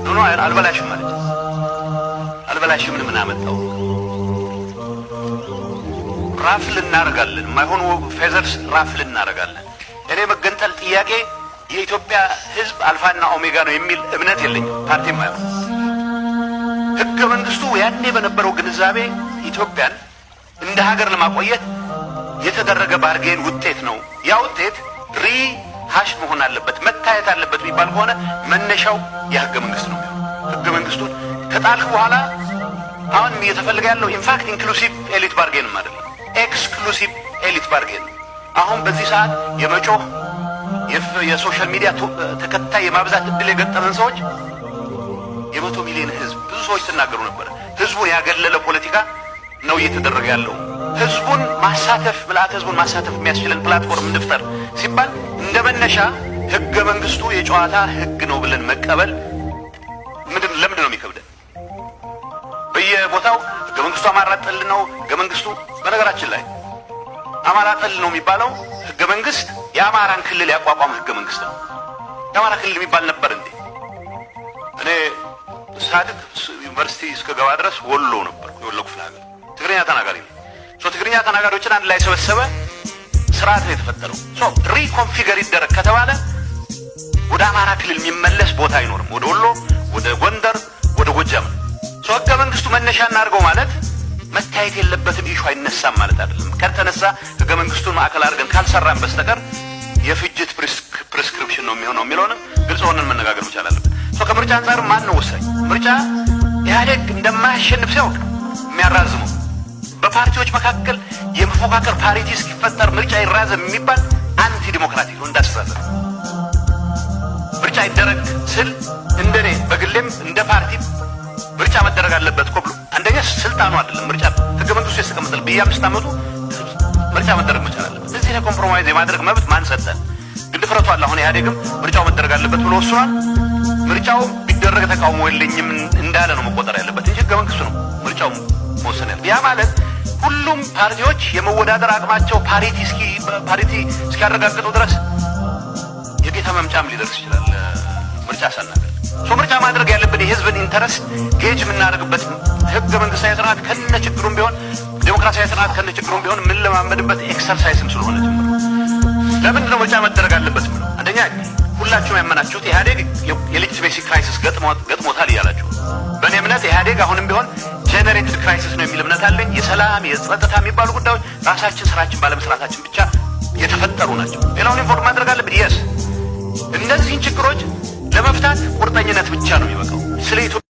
ኖ አልበላሽም ማለት አልበላሽም ምን አመጣው? ራፍል እናረጋለን ማይሆን ፌዘርስ ራፍል እናረጋለን። እኔ መገንጠል ጥያቄ የኢትዮጵያ ሕዝብ አልፋና ኦሜጋ ነው የሚል እምነት የለኝም። ፓርቲ ማለት ህገ መንግስቱ ያኔ በነበረው ግንዛቤ ኢትዮጵያን እንደ ሀገር ለማቆየት የተደረገ ባርጌን ውጤት ነው። ያ ውጤት ሪሃሽ መሆን አለበት መታየት አለበት ቢባል ከሆነ መነሻው የህገ መንግስት ነው። ህገ መንግስቱን ከጣልክ በኋላ አሁን እየተፈለገ ያለው ኢንፋክት ኢንክሉሲቭ ኤሊት ባርጌን ማለት ነው። ኤክስክሉሲቭ ኤሊት ባርጌን አሁን በዚህ ሰዓት የመጮህ የሶሻል ሚዲያ ተከታይ የማብዛት እድል የገጠመን ሰዎች የ100 ሚሊዮን ህዝብ ብዙ ሰዎች ተናገሩ ነበር። ህዝቡን ያገለለ ፖለቲካ ነው እየተደረገ ያለው። ህዝቡን ማሳተፍ ምልአት ህዝቡን ማሳተፍ የሚያስችለን ፕላትፎርም እንፍጠር ሲባል እንደ መነሻ ህገ መንግስቱ የጨዋታ ህግ ነው ብለን መቀበል ለምንድን ነው የሚከብደን? በየቦታው ህገ መንግስቱ አማራ ጠል ነው። ህገ መንግስቱ በነገራችን ላይ አማራ ጠል ነው የሚባለው ህገ መንግስት የአማራን ክልል ያቋቋመ ህገ መንግስት ነው። የአማራ ክልል የሚባል ነበር እንዴ? እኔ ሳድግ ዩኒቨርሲቲ እስከገባ ድረስ ወሎ ነበር፣ የወሎ ክፍለ ሀገር ትግርኛ ተናጋሪ ነው። ትግርኛ ተናጋሪዎችን አንድ ላይ ሰበሰበ ስርዓት ነው የተፈጠረው። ሪኮንፊገር ይደረግ ከተባለ ወደ አማራ ክልል የሚመለስ ቦታ አይኖርም። ወደ ወሎ፣ ወደ ጎንደር፣ ወደ ጎጃም ህገ መንግስቱ መነሻ እናድርገው ማለት መታየት የለበትም ኢሹ አይነሳም ማለት አይደለም። ከተነሳ ህገ መንግስቱን ማዕከል አድርገን ካልሰራን በስተቀር የፍጅት ፕሪስክሪፕሽን ነው የሚሆነው የሚለውን ግልጽ ሆነን መነጋገር መቻል አለብን። ከምርጫ አንጻር ማን ነው ወሳኝ? ምርጫ ኢህአዴግ እንደማያሸንፍ ሲያውቅ የሚያራዝመው በፓርቲዎች መካከል የመፎካከር ፓሪቲ እስኪፈጠር ምርጫ ይራዘም የሚባል አንቲ ዲሞክራቲክ ነው እንዳስተሳሰብ። ምርጫ ይደረግ ስል እንደኔ በግሌም እንደ ፓርቲ ምርጫ መደረግ አለበት እኮ ብሎ አንደኛ ስልጣኑ አይደለም ምርጫ ህገ መንግስቱ ያስቀምጣል። በየ5 ዓመቱ ምርጫ መደረግ መቻል አለበት። እዚህ ላይ ኮምፕሮማይዝ የማድረግ መብት ማን ሰጠን? ግን ድፍረቱ አለ። አሁን ኢህአዴግም ምርጫው መደረግ አለበት ብሎ ወስኗል። ምርጫው ቢደረግ ተቃውሞ የለኝም እንዳለ ነው መቆጠር ያለበት እንጂ ህገ መንግስቱ ነው ምርጫው መወሰን ያለበት። ያ ማለት ሁሉም ፓርቲዎች የመወዳደር አቅማቸው ፓሪቲ እስኪያረጋግጡ ድረስ የጌታ መምጫም ሊደርስ ይችላል። ምርጫ ሳናገር ምርጫ ማድረግ ያለብን የህዝብን ኢንተረስት ጌጅ የምናደርግበት ህገ መንግስታዊ ስርዓት ከነ ችግሩም ቢሆን ዴሞክራሲያዊ ስርዓት ከነ ችግሩም ቢሆን ምን ለማመድበት ኤክሰርሳይዝም ስለሆነ ጭምር ለምንድን ነው ምርጫ መደረግ አለበት ብለው አንደኛ ሁላችሁም ያመናችሁት ኢህአዴግ የሌጂቲሜሲ ክራይሲስ ገጥሞታል እያላችሁ በእኔ እምነት ኢህአዴግ አሁንም ቢሆን ጄኔሬትድ ክራይሲስ ነው የሚል እምነት አለኝ። የሰላም የጸጥታ የሚባሉ ጉዳዮች ራሳችን ስራችን ባለመስራታችን ብቻ የተፈጠሩ ናቸው። ሌላውን ኢንፎርም ማድረግ አለብን። የስ እነዚህን ችግሮች ለመፍታት ቁርጠኝነት ብቻ ነው የሚበቃው። ስለ